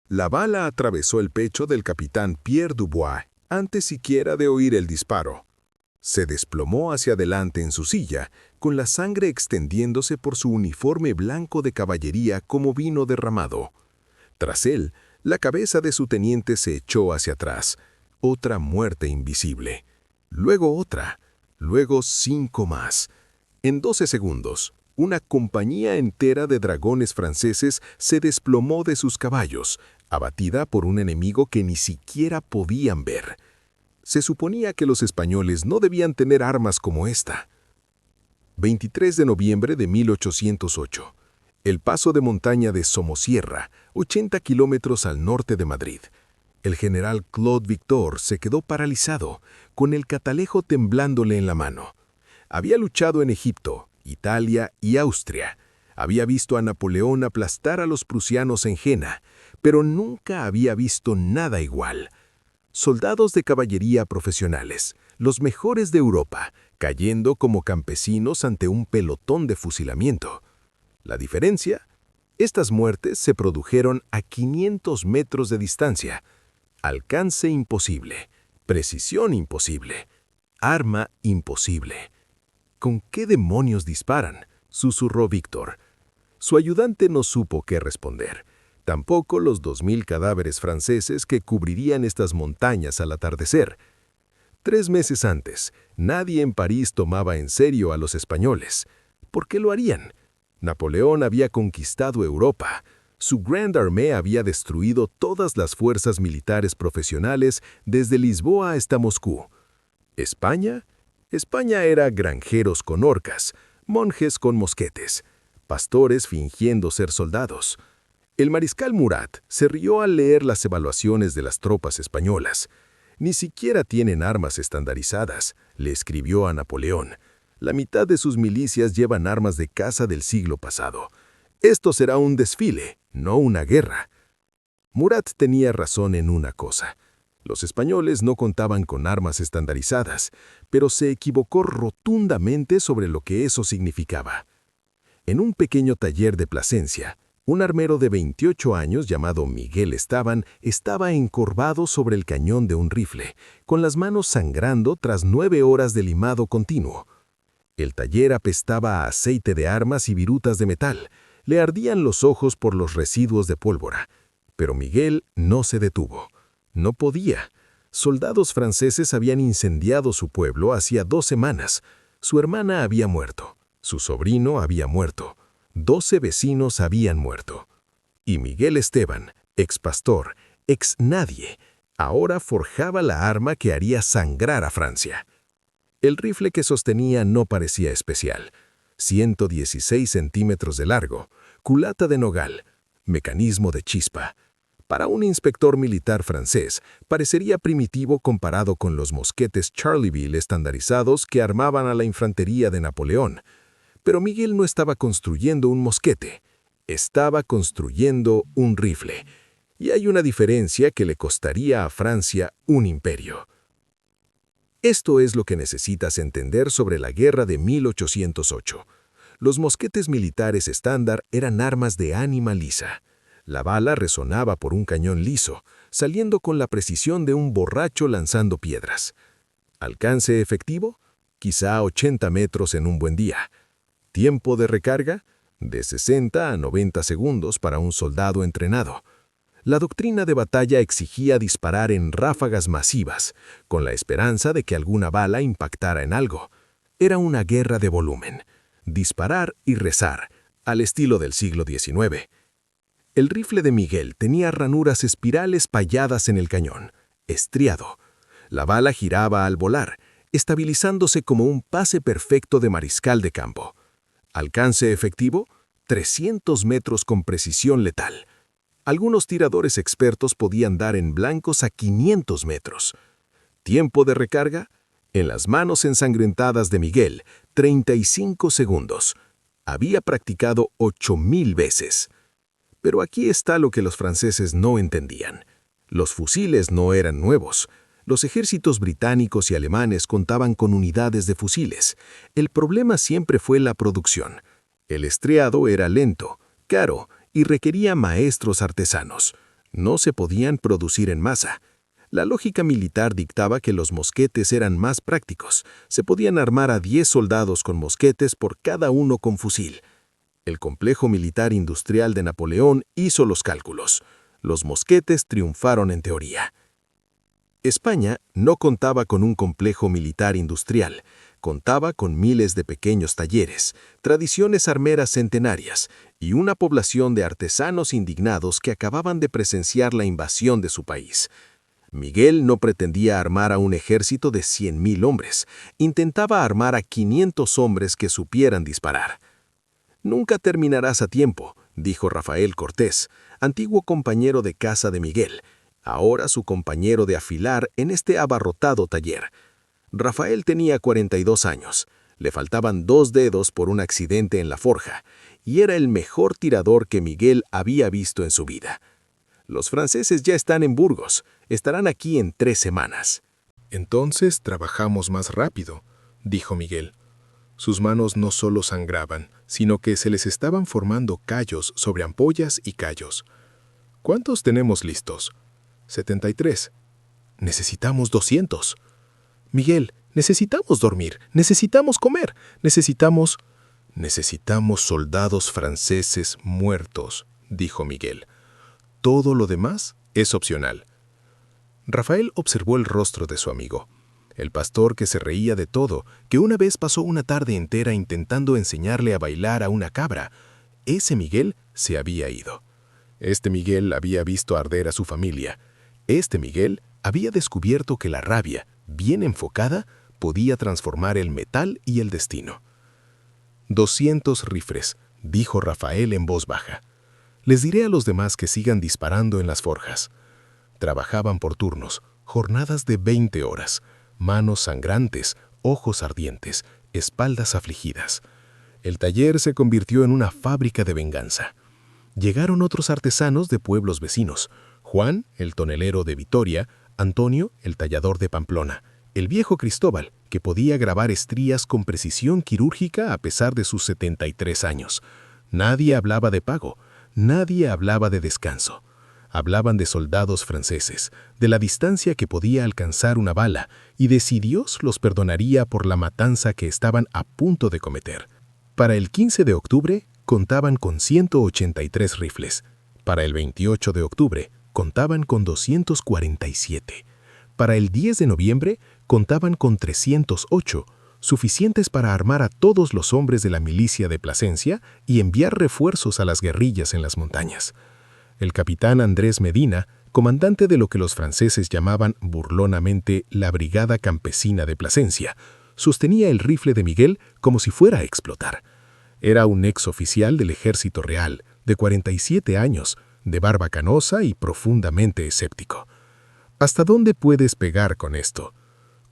La bala atravesó el pecho del capitán Pierre Dubois antes siquiera de oír el disparo. Se desplomó hacia adelante en su silla, con la sangre extendiéndose por su uniforme blanco de caballería como vino derramado. Tras él, la cabeza de su teniente se echó hacia atrás. Otra muerte invisible. Luego otra. Luego 5 más. En 12 segundos, una compañía entera de dragones franceses se desplomó de sus caballos, abatida por un enemigo que ni siquiera podían ver. Se suponía que los españoles no debían tener armas como esta. 23 de noviembre de 1808. El paso de montaña de Somosierra, 80 kilómetros al norte de Madrid. El general Claude Victor se quedó paralizado, con el catalejo temblándole en la mano. Había luchado en Egipto, Italia y Austria. Había visto a Napoleón aplastar a los prusianos en Jena, pero nunca había visto nada igual. Soldados de caballería profesionales, los mejores de Europa, cayendo como campesinos ante un pelotón de fusilamiento. La diferencia: estas muertes se produjeron a 500 metros de distancia. Alcance imposible, precisión imposible, arma imposible. ¿Con qué demonios disparan?, susurró Víctor. Su ayudante no supo qué responder. Tampoco los 2000 cadáveres franceses que cubrirían estas montañas al atardecer. 3 meses antes, nadie en París tomaba en serio a los españoles. ¿Por qué lo harían? Napoleón había conquistado Europa. Su Grande Armée había destruido todas las fuerzas militares profesionales desde Lisboa hasta Moscú. ¿España? España era granjeros con orcas, monjes con mosquetes, pastores fingiendo ser soldados. El mariscal Murat se rió al leer las evaluaciones de las tropas españolas. Ni siquiera tienen armas estandarizadas, le escribió a Napoleón. La mitad de sus milicias llevan armas de caza del siglo pasado. Esto será un desfile, no una guerra. Murat tenía razón en una cosa. Los españoles no contaban con armas estandarizadas, pero se equivocó rotundamente sobre lo que eso significaba. En un pequeño taller de Plasencia, un armero de 28 años llamado Miguel Estaban estaba encorvado sobre el cañón de un rifle, con las manos sangrando tras 9 horas de limado continuo. El taller apestaba a aceite de armas y virutas de metal. Le ardían los ojos por los residuos de pólvora. Pero Miguel no se detuvo. No podía. Soldados franceses habían incendiado su pueblo hacía 2 semanas. Su hermana había muerto. Su sobrino había muerto. 12 vecinos habían muerto. Y Miguel Esteban, ex pastor, ex nadie, ahora forjaba la arma que haría sangrar a Francia. El rifle que sostenía no parecía especial. 116 centímetros de largo, culata de nogal, mecanismo de chispa. Para un inspector militar francés, parecería primitivo comparado con los mosquetes Charleville estandarizados que armaban a la infantería de Napoleón. Pero Miguel no estaba construyendo un mosquete, estaba construyendo un rifle. Y hay una diferencia que le costaría a Francia un imperio. Esto es lo que necesitas entender sobre la guerra de 1808. Los mosquetes militares estándar eran armas de ánima lisa. La bala resonaba por un cañón liso, saliendo con la precisión de un borracho lanzando piedras. ¿Alcance efectivo? Quizá 80 metros en un buen día. ¿Tiempo de recarga? De 60 a 90 segundos para un soldado entrenado. La doctrina de batalla exigía disparar en ráfagas masivas, con la esperanza de que alguna bala impactara en algo. Era una guerra de volumen. Disparar y rezar, al estilo del siglo XIX. El rifle de Miguel tenía ranuras espirales palladas en el cañón, estriado. La bala giraba al volar, estabilizándose como un pase perfecto de mariscal de campo. ¿Alcance efectivo? 300 metros con precisión letal. Algunos tiradores expertos podían dar en blancos a 500 metros. ¿Tiempo de recarga? En las manos ensangrentadas de Miguel, 35 segundos. Había practicado 8000 veces. Pero aquí está lo que los franceses no entendían. Los fusiles no eran nuevos. Los ejércitos británicos y alemanes contaban con unidades de fusiles. El problema siempre fue la producción. El estriado era lento, caro y requería maestros artesanos. No se podían producir en masa. La lógica militar dictaba que los mosquetes eran más prácticos. Se podían armar a 10 soldados con mosquetes por cada uno con fusil. El complejo militar industrial de Napoleón hizo los cálculos. Los mosquetes triunfaron en teoría. España no contaba con un complejo militar industrial. Contaba con miles de pequeños talleres, tradiciones armeras centenarias y una población de artesanos indignados que acababan de presenciar la invasión de su país. Miguel no pretendía armar a un ejército de 100.000 hombres. Intentaba armar a 500 hombres que supieran disparar. «Nunca terminarás a tiempo», dijo Rafael Cortés, antiguo compañero de casa de Miguel, ahora su compañero de afilar en este abarrotado taller. Rafael tenía 42 años, le faltaban 2 dedos por un accidente en la forja, y era el mejor tirador que Miguel había visto en su vida. «Los franceses ya están en Burgos, estarán aquí en 3 semanas». «Entonces trabajamos más rápido», dijo Miguel. Sus manos no solo sangraban, sino que se les estaban formando callos sobre ampollas y callos. «¿Cuántos tenemos listos?» 73. «Necesitamos 200. Miguel, necesitamos dormir, necesitamos comer, necesitamos soldados franceses muertos», dijo Miguel. «Todo lo demás es opcional». Rafael observó el rostro de su amigo. El pastor que se reía de todo, que una vez pasó una tarde entera intentando enseñarle a bailar a una cabra. Ese Miguel se había ido. Este Miguel había visto arder a su familia. Este Miguel había descubierto que la rabia, bien enfocada, podía transformar el metal y el destino. 200 rifles, dijo Rafael en voz baja. Les diré a los demás que sigan disparando en las forjas. Trabajaban por turnos, jornadas de 20 horas, manos sangrantes, ojos ardientes, espaldas afligidas. El taller se convirtió en una fábrica de venganza. Llegaron otros artesanos de pueblos vecinos: Juan, el tonelero de Vitoria; Antonio, el tallador de Pamplona; el viejo Cristóbal, que podía grabar estrías con precisión quirúrgica a pesar de sus 73 años. Nadie hablaba de pago, nadie hablaba de descanso. Hablaban de soldados franceses, de la distancia que podía alcanzar una bala y de si Dios los perdonaría por la matanza que estaban a punto de cometer. Para el 15 de octubre contaban con 183 rifles. Para el 28 de octubre contaban con 247. Para el 10 de noviembre contaban con 308, suficientes para armar a todos los hombres de la milicia de Plasencia y enviar refuerzos a las guerrillas en las montañas. El capitán Andrés Medina, comandante de lo que los franceses llamaban burlonamente la Brigada Campesina de Plasencia, sostenía el rifle de Miguel como si fuera a explotar. Era un exoficial del Ejército Real, de 47 años, de barba canosa y profundamente escéptico. «¿Hasta dónde puedes pegar con esto?»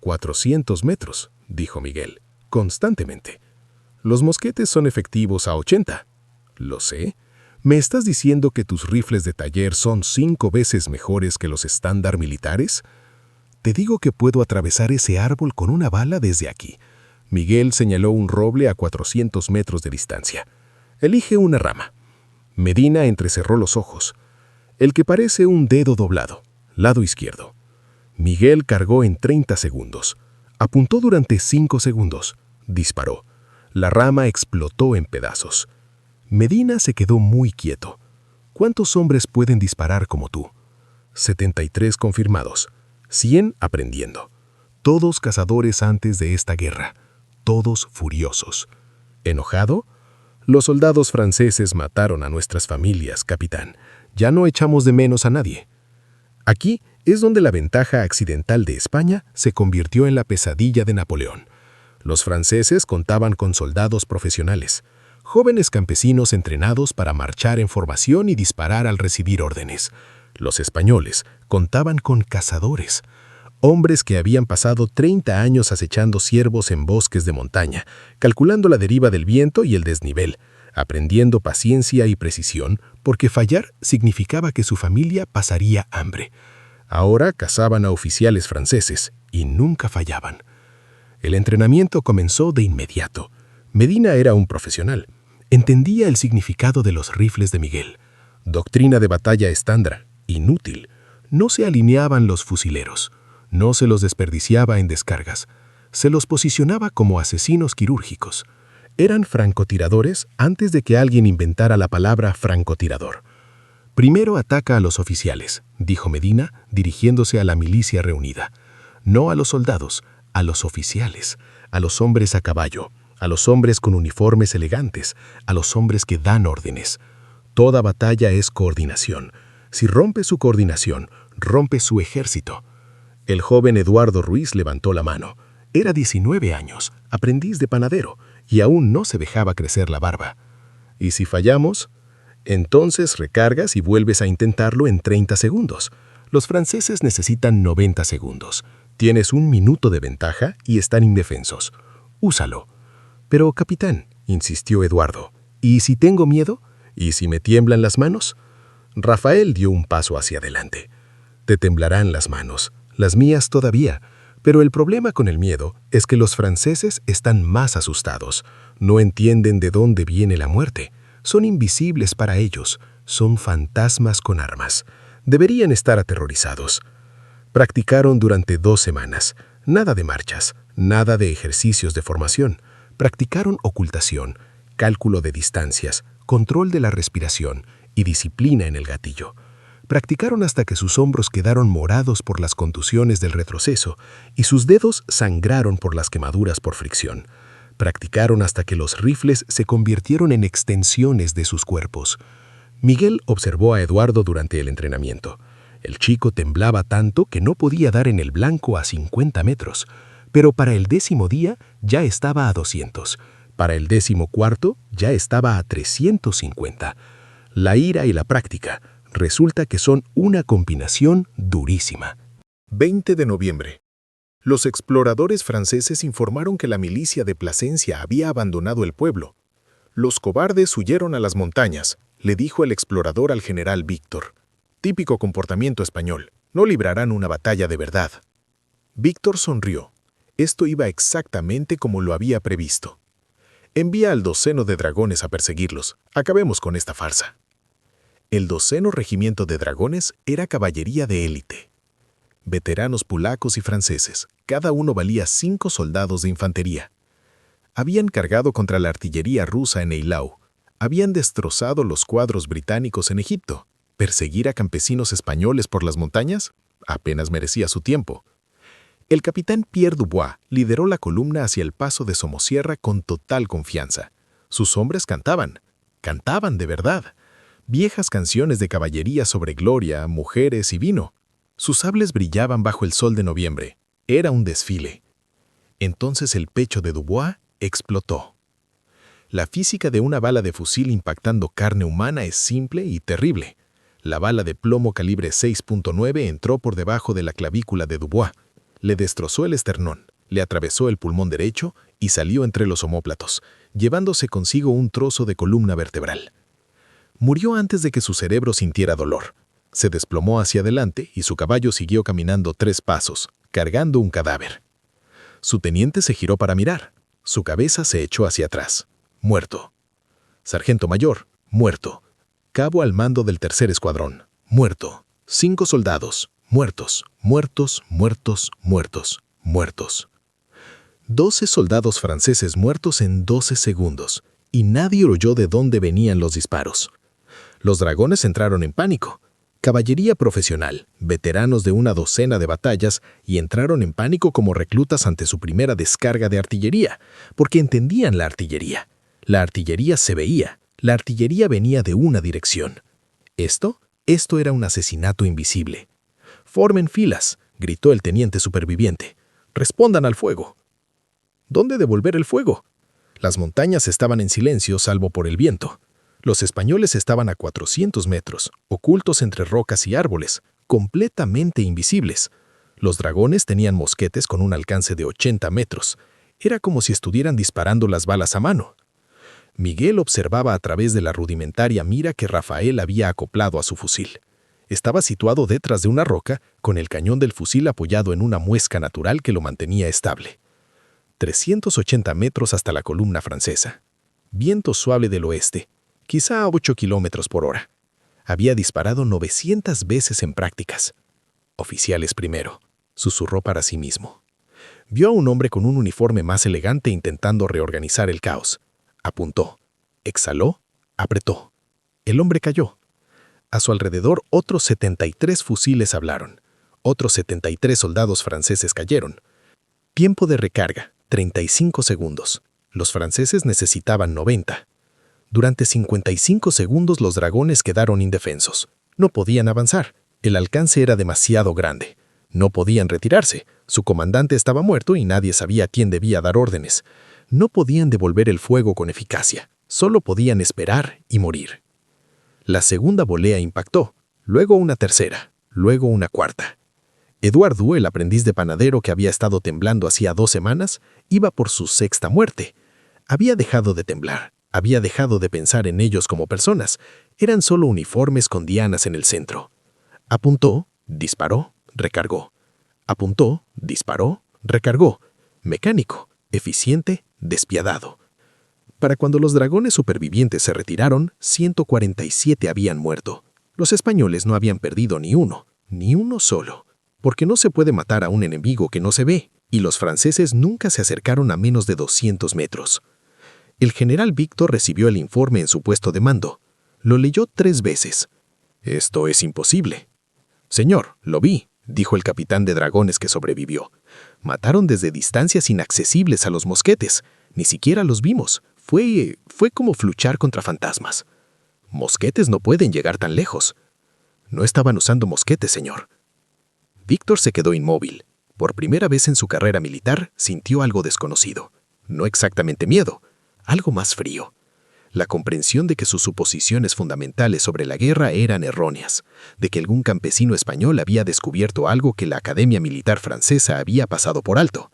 400 metros, dijo Miguel, constantemente. «Los mosquetes son efectivos a 80. Lo sé. ¿Me estás diciendo que tus rifles de taller son 5 veces mejores que los estándar militares?» «Te digo que puedo atravesar ese árbol con una bala desde aquí». Miguel señaló un roble a 400 metros de distancia. «Elige una rama». Medina entrecerró los ojos. «El que parece un dedo doblado, lado izquierdo». Miguel cargó en 30 segundos. Apuntó durante 5 segundos. Disparó. La rama explotó en pedazos. Medina se quedó muy quieto. «¿Cuántos hombres pueden disparar como tú?» 73 confirmados. 100 aprendiendo. Todos cazadores antes de esta guerra. Todos furiosos. ¿Enojado? «Los soldados franceses mataron a nuestras familias, capitán. Ya no echamos de menos a nadie». Aquí es donde la ventaja accidental de España se convirtió en la pesadilla de Napoleón. Los franceses contaban con soldados profesionales, jóvenes campesinos entrenados para marchar en formación y disparar al recibir órdenes. Los españoles contaban con cazadores, hombres que habían pasado 30 años acechando ciervos en bosques de montaña, calculando la deriva del viento y el desnivel, aprendiendo paciencia y precisión, porque fallar significaba que su familia pasaría hambre. Ahora cazaban a oficiales franceses y nunca fallaban. El entrenamiento comenzó de inmediato. Medina era un profesional. Entendía el significado de los rifles de Miguel. Doctrina de batalla estándar, inútil. No se alineaban los fusileros, no se los desperdiciaba en descargas, se los posicionaba como asesinos quirúrgicos. Eran francotiradores antes de que alguien inventara la palabra francotirador. Primero ataca a los oficiales, dijo Medina, dirigiéndose a la milicia reunida. No a los soldados, a los oficiales, a los hombres a caballo, a los hombres con uniformes elegantes, a los hombres que dan órdenes. Toda batalla es coordinación. Si rompe su coordinación, rompe su ejército. El joven Eduardo Ruiz levantó la mano. Era 19 años, aprendiz de panadero, y aún no se dejaba crecer la barba. ¿Y si fallamos? Entonces recargas y vuelves a intentarlo en 30 segundos. Los franceses necesitan 90 segundos. Tienes 1 minuto de ventaja y están indefensos. Úsalo. Pero, capitán, insistió Eduardo, ¿y si tengo miedo? ¿Y si me tiemblan las manos? Rafael dio un paso hacia adelante. Te temblarán las manos, las mías todavía. Pero el problema con el miedo es que los franceses están más asustados. No entienden de dónde viene la muerte. Son invisibles para ellos. Son fantasmas con armas. Deberían estar aterrorizados. Practicaron durante 2 semanas. Nada de marchas, nada de ejercicios de formación. Practicaron ocultación, cálculo de distancias, control de la respiración y disciplina en el gatillo. Practicaron hasta que sus hombros quedaron morados por las contusiones del retroceso y sus dedos sangraron por las quemaduras por fricción. Practicaron hasta que los rifles se convirtieron en extensiones de sus cuerpos. Miguel observó a Eduardo durante el entrenamiento. El chico temblaba tanto que no podía dar en el blanco a 50 metros, pero para el 10º día ya estaba a 200. Para el 14º ya estaba a 350. La ira y la práctica resulta que son una combinación durísima. 20 de noviembre. Los exploradores franceses informaron que la milicia de Plasencia había abandonado el pueblo. Los cobardes huyeron a las montañas, le dijo el explorador al general Víctor. Típico comportamiento español. No librarán una batalla de verdad. Víctor sonrió. Esto iba exactamente como lo había previsto. Envía al 12º de dragones a perseguirlos. Acabemos con esta farsa. El 12º regimiento de dragones era caballería de élite. Veteranos polacos y franceses, cada uno valía 5 soldados de infantería. Habían cargado contra la artillería rusa en Eylau. Habían destrozado los cuadros británicos en Egipto. ¿Perseguir a campesinos españoles por las montañas? Apenas merecía su tiempo. El capitán Pierre Dubois lideró la columna hacia el paso de Somosierra con total confianza. Sus hombres cantaban de verdad. Viejas canciones de caballería sobre gloria, mujeres y vino. Sus sables brillaban bajo el sol de noviembre. Era un desfile. Entonces el pecho de Dubois explotó. La física de una bala de fusil impactando carne humana es simple y terrible. La bala de plomo calibre 6.9 entró por debajo de la clavícula de Dubois. Le destrozó el esternón, le atravesó el pulmón derecho y salió entre los omóplatos, llevándose consigo un trozo de columna vertebral. Murió antes de que su cerebro sintiera dolor. Se desplomó hacia adelante y su caballo siguió caminando 3 pasos, cargando un cadáver. Su teniente se giró para mirar. Su cabeza se echó hacia atrás. Muerto. Sargento mayor, muerto. Cabo al mando del 3er escuadrón, muerto. 5 soldados, muertos, muertos, muertos, muertos, muertos. 12 soldados franceses muertos en 12 segundos, y nadie oyó de dónde venían los disparos. Los dragones entraron en pánico. Caballería profesional, veteranos de una docena de batallas, y entraron en pánico como reclutas ante su primera descarga de artillería, porque entendían la artillería. La artillería se veía, la artillería venía de una dirección. Esto era un asesinato invisible. «Formen filas», gritó el teniente superviviente. «Respondan al fuego». ¿Dónde devolver el fuego? Las montañas estaban en silencio salvo por el viento. Los españoles estaban a 400 metros, ocultos entre rocas y árboles, completamente invisibles. Los dragones tenían mosquetes con un alcance de 80 metros. Era como si estuvieran disparando las balas a mano. Miguel observaba a través de la rudimentaria mira que Rafael había acoplado a su fusil. Estaba situado detrás de una roca, con el cañón del fusil apoyado en una muesca natural que lo mantenía estable. 380 metros hasta la columna francesa. Viento suave del oeste, quizá a 8 kilómetros por hora. Había disparado 900 veces en prácticas. «Oficiales primero», susurró para sí mismo. Vio a un hombre con un uniforme más elegante intentando reorganizar el caos. Apuntó, exhaló, apretó. El hombre cayó. A su alrededor, otros 73 fusiles hablaron. Otros 73 soldados franceses cayeron. Tiempo de recarga, 35 segundos. Los franceses necesitaban 90. Durante 55 segundos los dragones quedaron indefensos. No podían avanzar. El alcance era demasiado grande. No podían retirarse. Su comandante estaba muerto y nadie sabía a quién debía dar órdenes. No podían devolver el fuego con eficacia. Solo podían esperar y morir. La segunda volea impactó, luego una tercera, luego una cuarta. Eduardo, el aprendiz de panadero que había estado temblando hacía 2 semanas, iba por su sexta muerte. Había dejado de temblar, había dejado de pensar en ellos como personas. Eran solo uniformes con dianas en el centro. Apuntó, disparó, recargó. Apuntó, disparó, recargó. Mecánico, eficiente, despiadado. Para cuando los dragones supervivientes se retiraron, 147 habían muerto. Los españoles no habían perdido ni uno solo. Porque no se puede matar a un enemigo que no se ve, y los franceses nunca se acercaron a menos de 200 metros. El general Víctor recibió el informe en su puesto de mando. Lo leyó 3 veces. «Esto es imposible». «Señor, lo vi», dijo el capitán de dragones que sobrevivió. «Mataron desde distancias inaccesibles a los mosquetes. Ni siquiera los vimos. Fue como luchar contra fantasmas. Mosquetes no pueden llegar tan lejos». «No estaban usando mosquetes, señor». Víctor se quedó inmóvil. Por primera vez en su carrera militar, sintió algo desconocido. No exactamente miedo, algo más frío. La comprensión de que sus suposiciones fundamentales sobre la guerra eran erróneas, de que algún campesino español había descubierto algo que la Academia Militar Francesa había pasado por alto,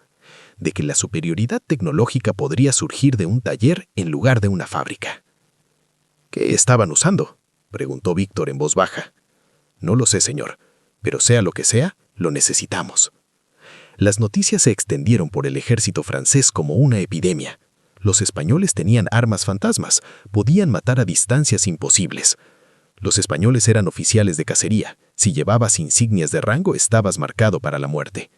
de que la superioridad tecnológica podría surgir de un taller en lugar de una fábrica. «¿Qué estaban usando?», preguntó Víctor en voz baja. «No lo sé, señor, pero sea lo que sea, lo necesitamos». Las noticias se extendieron por el ejército francés como una epidemia. Los españoles tenían armas fantasmas, podían matar a distancias imposibles. Los españoles eran oficiales de cacería. Si llevabas insignias de rango, estabas marcado para la muerte.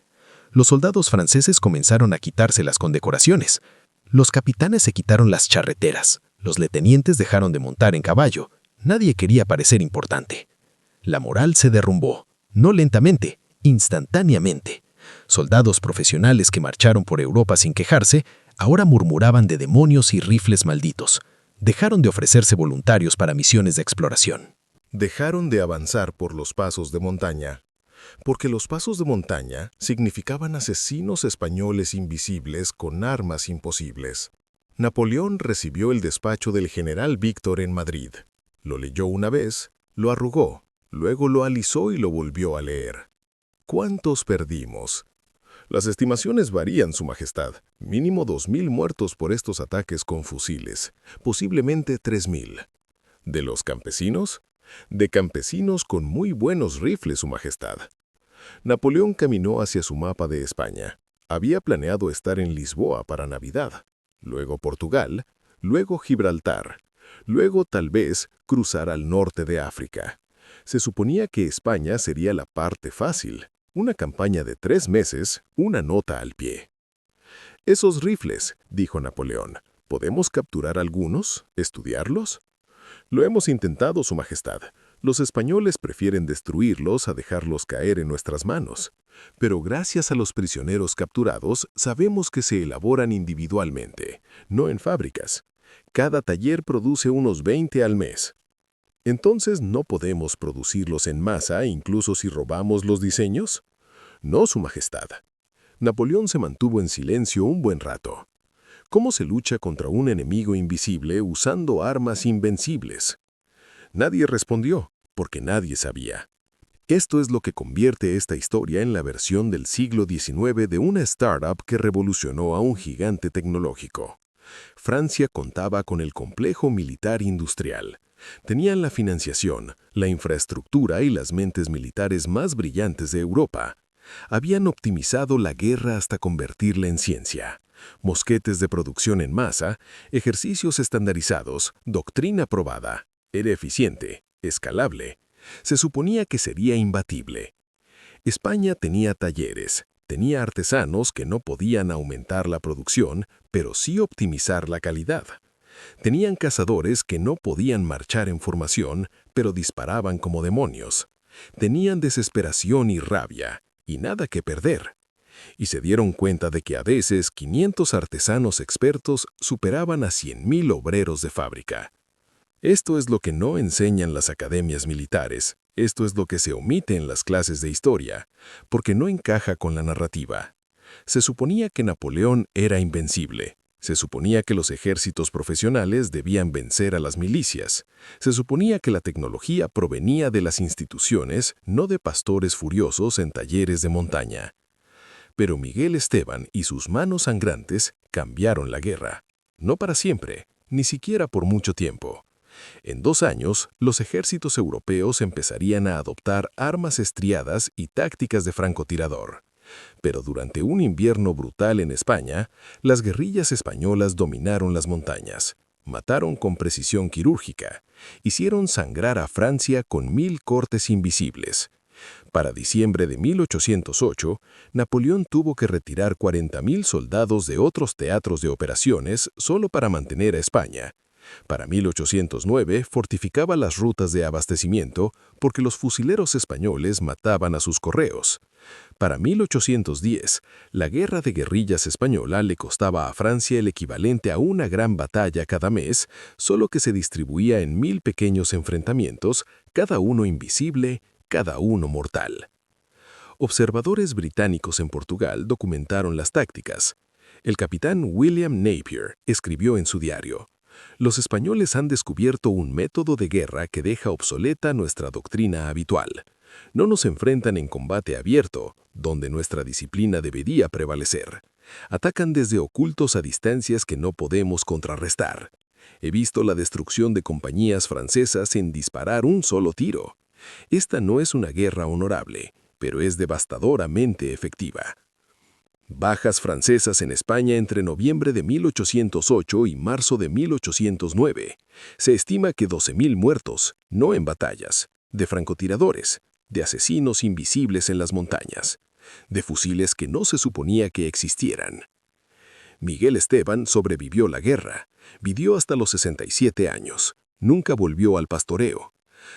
Los soldados franceses comenzaron a quitarse las condecoraciones. Los capitanes se quitaron las charreteras. Los letenientes dejaron de montar en caballo. Nadie quería parecer importante. La moral se derrumbó. No lentamente, instantáneamente. Soldados profesionales que marcharon por Europa sin quejarse, ahora murmuraban de demonios y rifles malditos. Dejaron de ofrecerse voluntarios para misiones de exploración. Dejaron de avanzar por los pasos de montaña, porque los pasos de montaña significaban asesinos españoles invisibles con armas imposibles. Napoleón recibió el despacho del general Víctor en Madrid. Lo leyó una vez, lo arrugó, luego lo alisó y lo volvió a leer. ¿Cuántos perdimos? Las estimaciones varían, Su Majestad. Mínimo 2.000 muertos por estos ataques con fusiles, posiblemente 3.000. ¿De los campesinos? De campesinos con muy buenos rifles, Su Majestad. Napoleón caminó hacia su mapa de España. Había planeado estar en Lisboa para Navidad, luego Portugal, luego Gibraltar, luego tal vez cruzar al norte de África. Se suponía que España sería la parte fácil. Una campaña de 3 meses, una nota al pie. «Esos rifles», dijo Napoleón, ¿podemos capturar algunos? ¿Estudiarlos? «Lo hemos intentado, Su Majestad. Los españoles prefieren destruirlos a dejarlos caer en nuestras manos. Pero gracias a los prisioneros capturados, sabemos que se elaboran individualmente, no en fábricas. Cada taller produce unos 20 al mes. ¿Entonces no podemos producirlos en masa incluso si robamos los diseños? No, Su Majestad». Napoleón se mantuvo en silencio un buen rato. ¿Cómo se lucha contra un enemigo invisible usando armas invencibles? Nadie respondió, porque nadie sabía. Esto es lo que convierte esta historia en la versión del siglo XIX de una startup que revolucionó a un gigante tecnológico. Francia contaba con el complejo militar industrial. Tenían la financiación, la infraestructura y las mentes militares más brillantes de Europa. Habían optimizado la guerra hasta convertirla en ciencia. Mosquetes de producción en masa, ejercicios estandarizados, doctrina probada. Era eficiente, escalable. Se suponía que sería imbatible. España tenía talleres, tenía artesanos que no podían aumentar la producción, pero sí optimizar la calidad. Tenían cazadores que no podían marchar en formación, pero disparaban como demonios. Tenían desesperación y rabia, y nada que perder. Y se dieron cuenta de que a veces 500 artesanos expertos superaban a 100,000 obreros de fábrica. Esto es lo que no enseñan las academias militares, esto es lo que se omite en las clases de historia, porque no encaja con la narrativa. Se suponía que Napoleón era invencible. Se suponía que los ejércitos profesionales debían vencer a las milicias. Se suponía que la tecnología provenía de las instituciones, no de pastores furiosos en talleres de montaña. Pero Miguel Esteban y sus manos sangrantes cambiaron la guerra. No para siempre, ni siquiera por mucho tiempo. En 2 años, los ejércitos europeos empezarían a adoptar armas estriadas y tácticas de francotirador. Pero durante un invierno brutal en España, las guerrillas españolas dominaron las montañas, mataron con precisión quirúrgica, hicieron sangrar a Francia con 1000 cortes invisibles. Para diciembre de 1808, Napoleón tuvo que retirar 40,000 soldados de otros teatros de operaciones solo para mantener a España. Para 1809 fortificaba las rutas de abastecimiento porque los fusileros españoles mataban a sus correos. Para 1810, la guerra de guerrillas española le costaba a Francia el equivalente a una gran batalla cada mes, solo que se distribuía en 1000 pequeños enfrentamientos, cada uno invisible, cada uno mortal. Observadores británicos en Portugal documentaron las tácticas. El capitán William Napier escribió en su diario: «Los españoles han descubierto un método de guerra que deja obsoleta nuestra doctrina habitual. No nos enfrentan en combate abierto, donde nuestra disciplina debería prevalecer. Atacan desde ocultos a distancias que no podemos contrarrestar. He visto la destrucción de compañías francesas en disparar un solo tiro. Esta no es una guerra honorable, pero es devastadoramente efectiva». Bajas francesas en España entre noviembre de 1808 y marzo de 1809. Se estima que 12,000 muertos, no en batallas, de francotiradores, de asesinos invisibles en las montañas, de fusiles que no se suponía que existieran. Miguel Esteban sobrevivió la guerra, vivió hasta los 67 años, nunca volvió al pastoreo.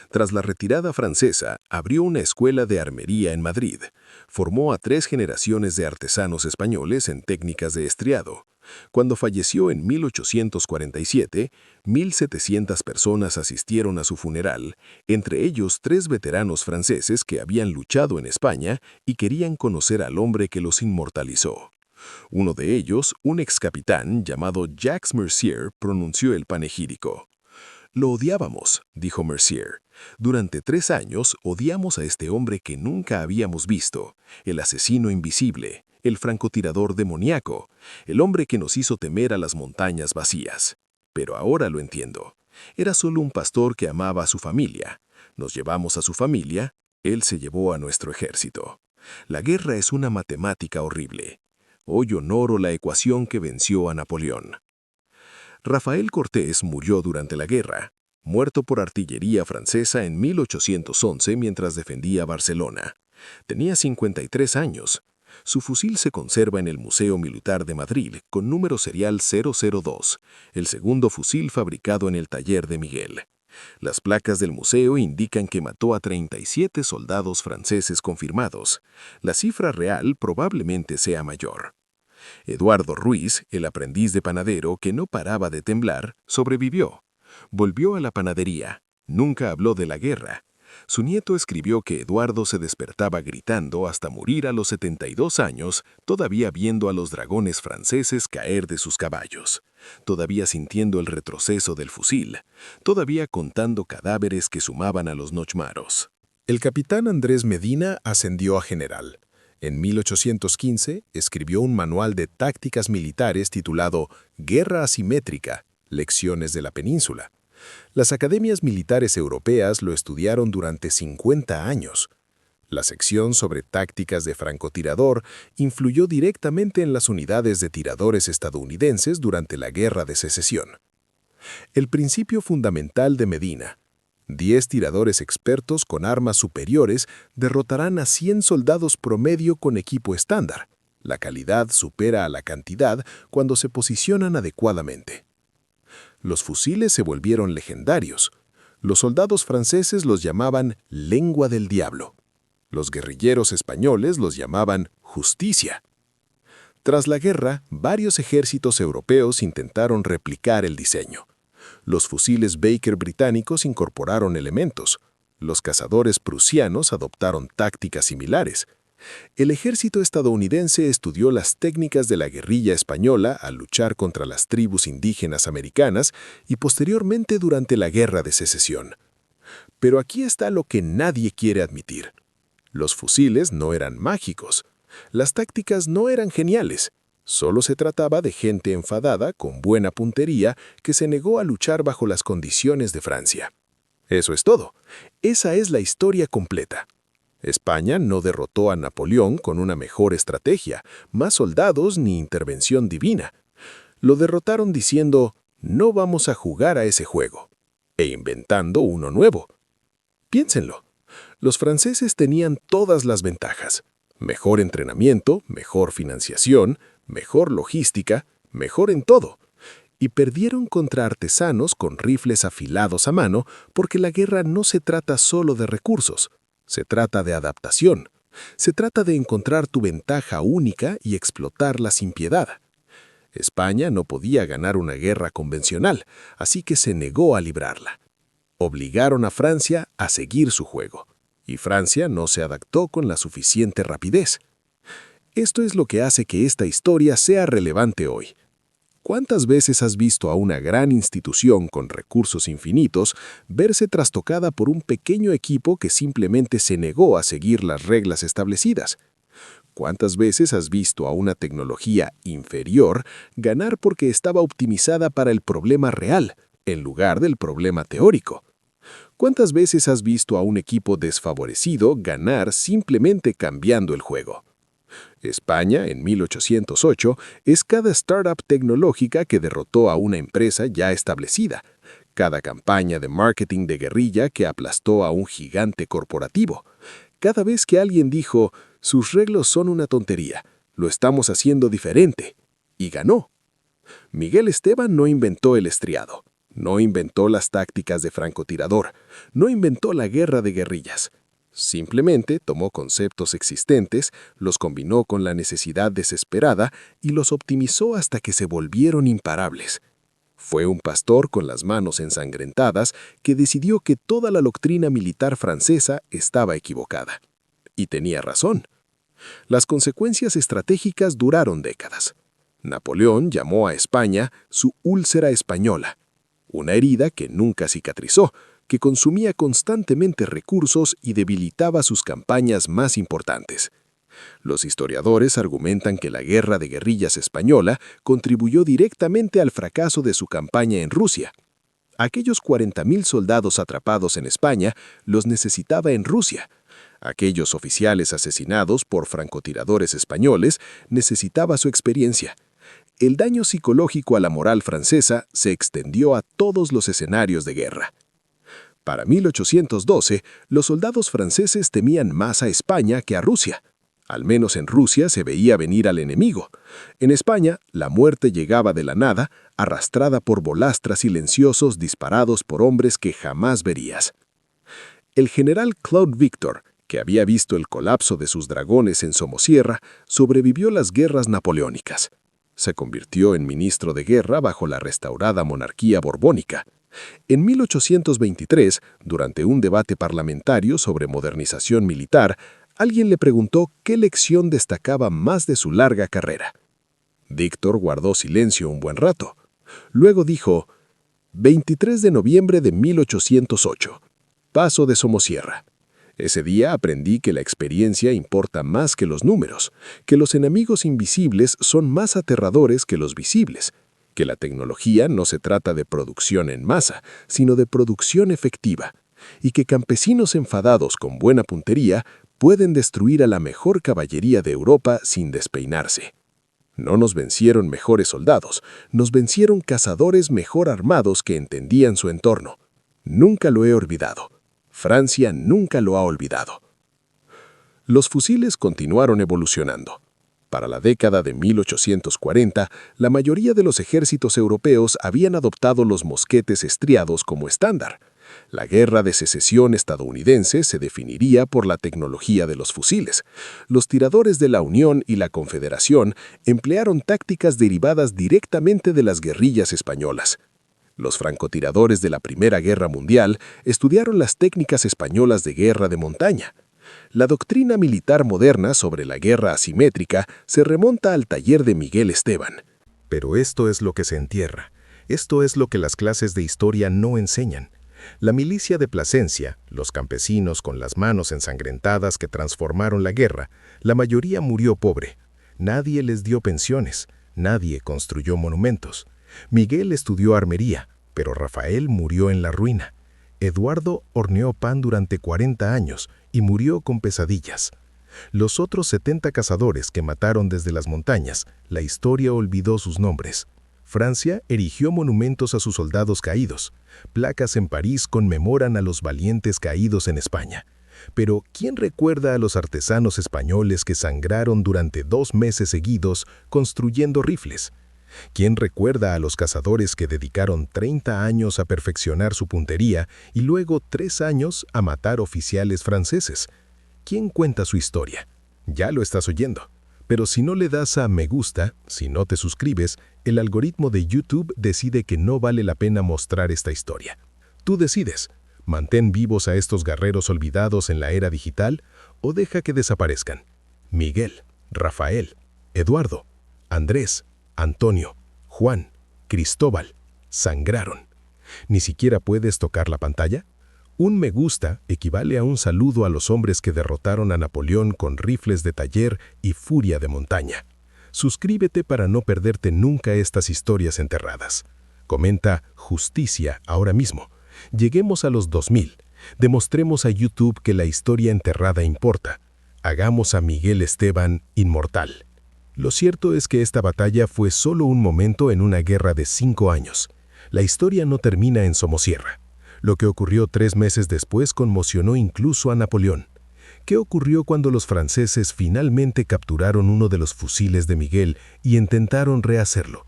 Tras la retirada francesa, abrió una escuela de armería en Madrid. Formó a 3 generaciones de artesanos españoles en técnicas de estriado. Cuando falleció en 1847, 1,700 personas asistieron a su funeral, entre ellos 3 veteranos franceses que habían luchado en España y querían conocer al hombre que los inmortalizó. Uno de ellos, un ex capitán llamado Jacques Mercier, pronunció el panegírico. «Lo odiábamos», dijo Mercier. «Durante 3 años odiamos a este hombre que nunca habíamos visto, el asesino invisible, el francotirador demoníaco, el hombre que nos hizo temer a las montañas vacías. Pero ahora lo entiendo. Era solo un pastor que amaba a su familia. Nos llevamos a su familia, él se llevó a nuestro ejército. La guerra es una matemática horrible. Hoy honoro la ecuación que venció a Napoleón». Rafael Cortés murió durante la guerra, muerto por artillería francesa en 1811 mientras defendía Barcelona. Tenía 53 años. Su fusil se conserva en el Museo Militar de Madrid con número serial 002, el segundo fusil fabricado en el taller de Miguel. Las placas del museo indican que mató a 37 soldados franceses confirmados. La cifra real probablemente sea mayor. Eduardo Ruiz, el aprendiz de panadero que no paraba de temblar, sobrevivió. Volvió a la panadería. Nunca habló de la guerra. Su nieto escribió que Eduardo se despertaba gritando hasta morir a los 72 años, todavía viendo a los dragones franceses caer de sus caballos, todavía sintiendo el retroceso del fusil, todavía contando cadáveres que sumaban a los nochmaros. El capitán Andrés Medina ascendió a general. En 1815 escribió un manual de tácticas militares titulado Guerra asimétrica, lecciones de la península. Las academias militares europeas lo estudiaron durante 50 años. La sección sobre tácticas de francotirador influyó directamente en las unidades de tiradores estadounidenses durante la Guerra de Secesión. El principio fundamental de Medina: 10 tiradores expertos con armas superiores derrotarán a 100 soldados promedio con equipo estándar. La calidad supera a la cantidad cuando se posicionan adecuadamente. Los fusiles se volvieron legendarios. Los soldados franceses los llamaban lengua del diablo. Los guerrilleros españoles los llamaban justicia. Tras la guerra, varios ejércitos europeos intentaron replicar el diseño. Los fusiles Baker británicos incorporaron elementos. Los cazadores prusianos adoptaron tácticas similares. El ejército estadounidense estudió las técnicas de la guerrilla española al luchar contra las tribus indígenas americanas y posteriormente durante la Guerra de Secesión. Pero aquí está lo que nadie quiere admitir. Los fusiles no eran mágicos. Las tácticas no eran geniales. Solo se trataba de gente enfadada con buena puntería que se negó a luchar bajo las condiciones de Francia. Eso es todo. Esa es la historia completa. España no derrotó a Napoleón con una mejor estrategia, más soldados ni intervención divina. Lo derrotaron diciendo, no vamos a jugar a ese juego, e inventando uno nuevo. Piénsenlo. Los franceses tenían todas las ventajas. Mejor entrenamiento, mejor financiación, mejor logística, mejor en todo. Y perdieron contra artesanos con rifles afilados a mano porque la guerra no se trata solo de recursos. Se trata de adaptación. Se trata de encontrar tu ventaja única y explotarla sin piedad. España no podía ganar una guerra convencional, así que se negó a librarla. Obligaron a Francia a seguir su juego, y Francia no se adaptó con la suficiente rapidez. Esto es lo que hace que esta historia sea relevante hoy. ¿Cuántas veces has visto a una gran institución con recursos infinitos verse trastocada por un pequeño equipo que simplemente se negó a seguir las reglas establecidas? ¿Cuántas veces has visto a una tecnología inferior ganar porque estaba optimizada para el problema real, en lugar del problema teórico? ¿Cuántas veces has visto a un equipo desfavorecido ganar simplemente cambiando el juego? España, en 1808, es cada startup tecnológica que derrotó a una empresa ya establecida, cada campaña de marketing de guerrilla que aplastó a un gigante corporativo, cada vez que alguien dijo, sus reglas son una tontería, lo estamos haciendo diferente, y ganó. Miguel Esteban no inventó el estriado, no inventó las tácticas de francotirador, no inventó la guerra de guerrillas. Simplemente tomó conceptos existentes, los combinó con la necesidad desesperada y los optimizó hasta que se volvieron imparables. Fue un pastor con las manos ensangrentadas que decidió que toda la doctrina militar francesa estaba equivocada. Y tenía razón. Las consecuencias estratégicas duraron décadas. Napoleón llamó a España su úlcera española, una herida que nunca cicatrizó, que consumía constantemente recursos y debilitaba sus campañas más importantes. Los historiadores argumentan que la guerra de guerrillas española contribuyó directamente al fracaso de su campaña en Rusia. Aquellos 40.000 soldados atrapados en España los necesitaba en Rusia. Aquellos oficiales asesinados por francotiradores españoles necesitaba su experiencia. El daño psicológico a la moral francesa se extendió a todos los escenarios de guerra. Para 1812, los soldados franceses temían más a España que a Rusia. Al menos en Rusia se veía venir al enemigo. En España, la muerte llegaba de la nada, arrastrada por bolastras silenciosos disparados por hombres que jamás verías. El general Claude Victor, que había visto el colapso de sus dragones en Somosierra, sobrevivió las guerras napoleónicas. Se convirtió en ministro de guerra bajo la restaurada monarquía borbónica. En 1823, durante un debate parlamentario sobre modernización militar, alguien le preguntó qué lección destacaba más de su larga carrera. Víctor guardó silencio un buen rato. Luego dijo, 23 de noviembre de 1808, paso de Somosierra. Ese día aprendí que la experiencia importa más que los números, que los enemigos invisibles son más aterradores que los visibles, que la tecnología no se trata de producción en masa, sino de producción efectiva, y que campesinos enfadados con buena puntería pueden destruir a la mejor caballería de Europa sin despeinarse. No nos vencieron mejores soldados, nos vencieron cazadores mejor armados que entendían su entorno. Nunca lo he olvidado. Francia nunca lo ha olvidado. Los fusiles continuaron evolucionando. Para la década de 1840, la mayoría de los ejércitos europeos habían adoptado los mosquetes estriados como estándar. La Guerra de Secesión estadounidense se definiría por la tecnología de los fusiles. Los tiradores de la Unión y la Confederación emplearon tácticas derivadas directamente de las guerrillas españolas. Los francotiradores de la Primera Guerra Mundial estudiaron las técnicas españolas de guerra de montaña. La doctrina militar moderna sobre la guerra asimétrica se remonta al taller de Miguel Esteban. Pero esto es lo que se entierra. Esto es lo que las clases de historia no enseñan. La milicia de Plasencia, los campesinos con las manos ensangrentadas que transformaron la guerra, la mayoría murió pobre. Nadie les dio pensiones, nadie construyó monumentos. Miguel estudió armería, pero Rafael murió en la ruina. Eduardo horneó pan durante 40 años y murió con pesadillas. Los otros 70 cazadores que mataron desde las montañas, la historia olvidó sus nombres. Francia erigió monumentos a sus soldados caídos. Placas en París conmemoran a los valientes caídos en España. Pero, ¿quién recuerda a los artesanos españoles que sangraron durante 2 meses seguidos construyendo rifles? ¿Quién recuerda a los cazadores que dedicaron 30 años a perfeccionar su puntería y luego 3 años a matar oficiales franceses? ¿Quién cuenta su historia? Ya lo estás oyendo. Pero si no le das a me gusta, si no te suscribes, el algoritmo de YouTube decide que no vale la pena mostrar esta historia. Tú decides, mantén vivos a estos guerreros olvidados en la era digital o deja que desaparezcan. Miguel, Rafael, Eduardo, Andrés, Antonio, Juan, Cristóbal, sangraron. ¿Ni siquiera puedes tocar la pantalla? Un me gusta equivale a un saludo a los hombres que derrotaron a Napoleón con rifles de taller y furia de montaña. Suscríbete para no perderte nunca estas historias enterradas. Comenta justicia ahora mismo. Lleguemos a los 2000. Demostremos a YouTube que la historia enterrada importa. Hagamos a Miguel Esteban inmortal. Lo cierto es que esta batalla fue solo un momento en una guerra de 5 años. La historia no termina en Somosierra. Lo que ocurrió 3 meses después conmocionó incluso a Napoleón. ¿Qué ocurrió cuando los franceses finalmente capturaron uno de los fusiles de Miguel y intentaron rehacerlo?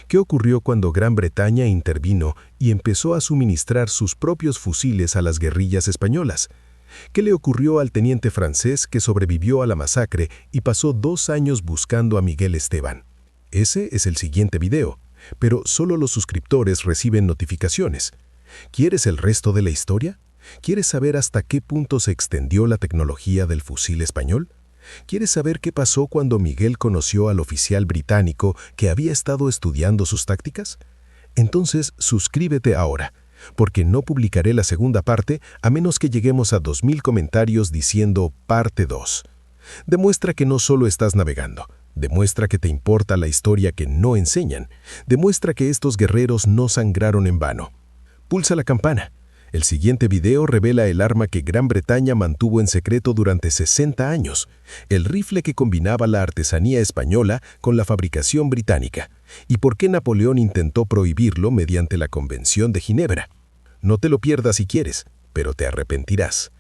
¿Qué ocurrió cuando Gran Bretaña intervino y empezó a suministrar sus propios fusiles a las guerrillas españolas? ¿Qué le ocurrió al teniente francés que sobrevivió a la masacre y pasó 2 años buscando a Miguel Esteban? Ese es el siguiente video, pero solo los suscriptores reciben notificaciones. ¿Quieres el resto de la historia? ¿Quieres saber hasta qué punto se extendió la tecnología del fusil español? ¿Quieres saber qué pasó cuando Miguel conoció al oficial británico que había estado estudiando sus tácticas? Entonces suscríbete ahora, porque no publicaré la segunda parte a menos que lleguemos a 2000 comentarios diciendo parte 2. Demuestra que no solo estás navegando, demuestra que te importa la historia que no enseñan, demuestra que estos guerreros no sangraron en vano. Pulsa la campana. El siguiente video revela el arma que Gran Bretaña mantuvo en secreto durante 60 años, el rifle que combinaba la artesanía española con la fabricación británica, y por qué Napoleón intentó prohibirlo mediante la Convención de Ginebra. No te lo pierdas si quieres, pero te arrepentirás.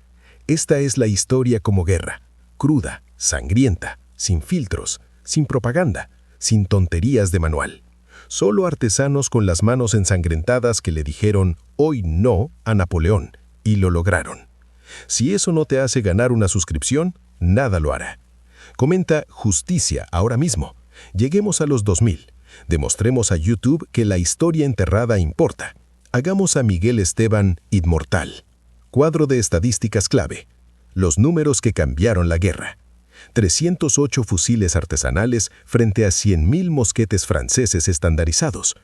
Esta es la historia como guerra, cruda, sangrienta, sin filtros, sin propaganda, sin tonterías de manual. Solo artesanos con las manos ensangrentadas que le dijeron hoy no a Napoleón, y lo lograron. Si eso no te hace ganar una suscripción, nada lo hará. Comenta justicia ahora mismo. Lleguemos a los 2000. Demostremos a YouTube que la historia enterrada importa. Hagamos a Miguel Esteban inmortal. Cuadro de estadísticas clave. Los números que cambiaron la guerra. 308 fusiles artesanales frente a 100.000 mosquetes franceses estandarizados.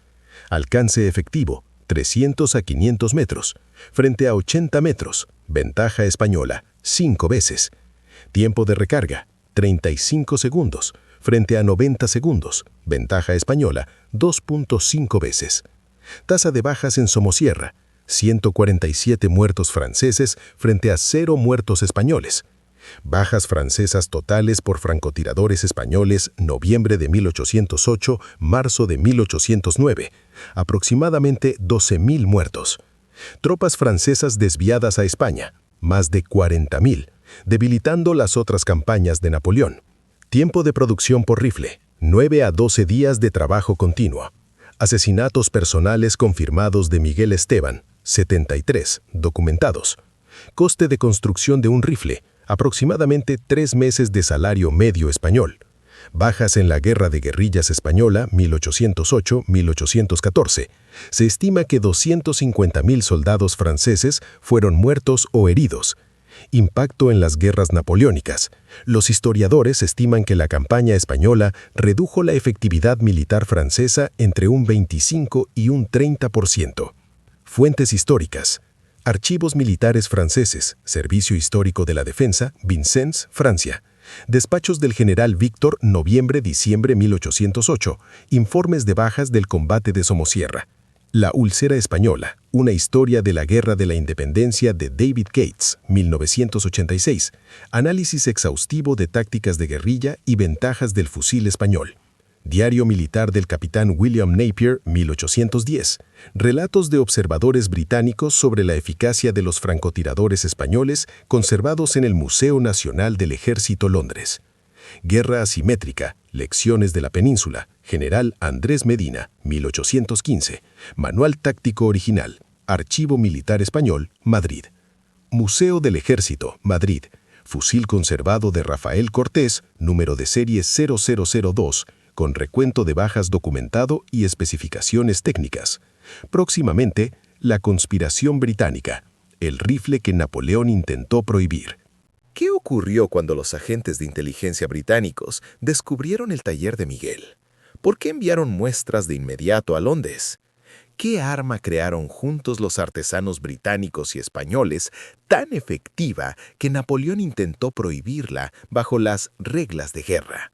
Alcance efectivo, 300 a 500 metros, frente a 80 metros, ventaja española, 5 veces. Tiempo de recarga, 35 segundos, frente a 90 segundos, ventaja española, 2.5 veces. Tasa de bajas en Somosierra, 147 muertos franceses frente a 0 muertos españoles. Bajas francesas totales por francotiradores españoles, noviembre de 1808, marzo de 1809, aproximadamente 12.000 muertos. Tropas francesas desviadas a España, más de 40.000, debilitando las otras campañas de Napoleón. Tiempo de producción por rifle, 9 a 12 días de trabajo continuo. Asesinatos personales confirmados de Miguel Esteban, 73, documentados. Coste de construcción de un rifle, aproximadamente 3 meses de salario medio español. Bajas en la Guerra de Guerrillas Española, 1808-1814. Se estima que 250.000 soldados franceses fueron muertos o heridos. Impacto en las guerras napoleónicas. Los historiadores estiman que la campaña española redujo la efectividad militar francesa entre un 25 y un 30%. Fuentes históricas. Archivos militares franceses, Servicio Histórico de la Defensa, Vincennes, Francia. Despachos del general Víctor, noviembre-diciembre 1808. Informes de bajas del combate de Somosierra. La úlcera española, una historia de la Guerra de la Independencia de David Gates, 1986. Análisis exhaustivo de tácticas de guerrilla y ventajas del fusil español. Diario militar del capitán William Napier, 1810. Relatos de observadores británicos sobre la eficacia de los francotiradores españoles conservados en el Museo Nacional del Ejército, Londres. Guerra asimétrica, lecciones de la península, General Andrés Medina, 1815. Manual táctico original, Archivo Militar Español, Madrid. Museo del Ejército, Madrid. Fusil conservado de Rafael Cortés, número de serie 0002, con recuento de bajas documentado y especificaciones técnicas. Próximamente, la conspiración británica, el rifle que Napoleón intentó prohibir. ¿Qué ocurrió cuando los agentes de inteligencia británicos descubrieron el taller de Miguel? ¿Por qué enviaron muestras de inmediato a Londres? ¿Qué arma crearon juntos los artesanos británicos y españoles tan efectiva que Napoleón intentó prohibirla bajo las reglas de guerra?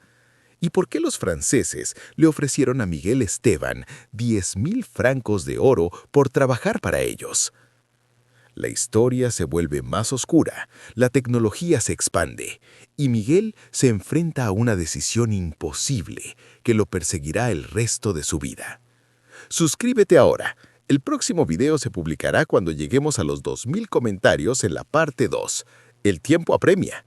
¿Y por qué los franceses le ofrecieron a Miguel Esteban 10.000 francos de oro por trabajar para ellos? La historia se vuelve más oscura, la tecnología se expande, y Miguel se enfrenta a una decisión imposible que lo perseguirá el resto de su vida. Suscríbete ahora. El próximo video se publicará cuando lleguemos a los 2.000 comentarios en la parte 2. El tiempo apremia.